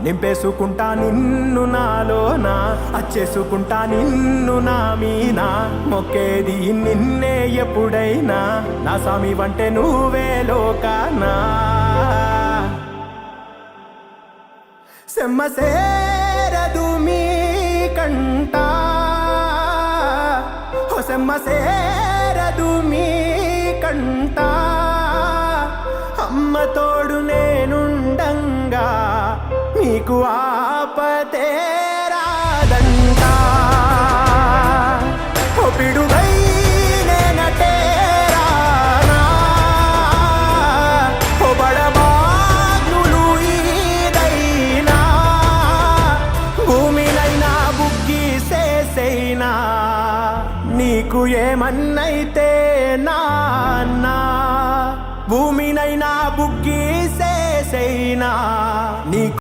నింపేసుకుంటా నిన్ను నాలోన, అచ్చేసుకుంటా నిన్ను నా మీనా, మొక్కేది నిన్నే ఎప్పుడైనా, నా స్వామి వంటే నువ్వే లోకానా. సెమ్మసేరదు మీ కంట, సెమ్మసేరదు మీ కంట, అమ్మ తోడు నేనుండంగా మీకు ఆపతే రాదంట. ఓ పిడుగై నేనటే రానా, ఓ బడబాగ్నులు ఈదైనా, భూమినైనా బుగ్గి సేసైనా, నీకు ఏమన్నైతే నాన్నా, భూమినైనా బుగ్గి సేసైనా నీకు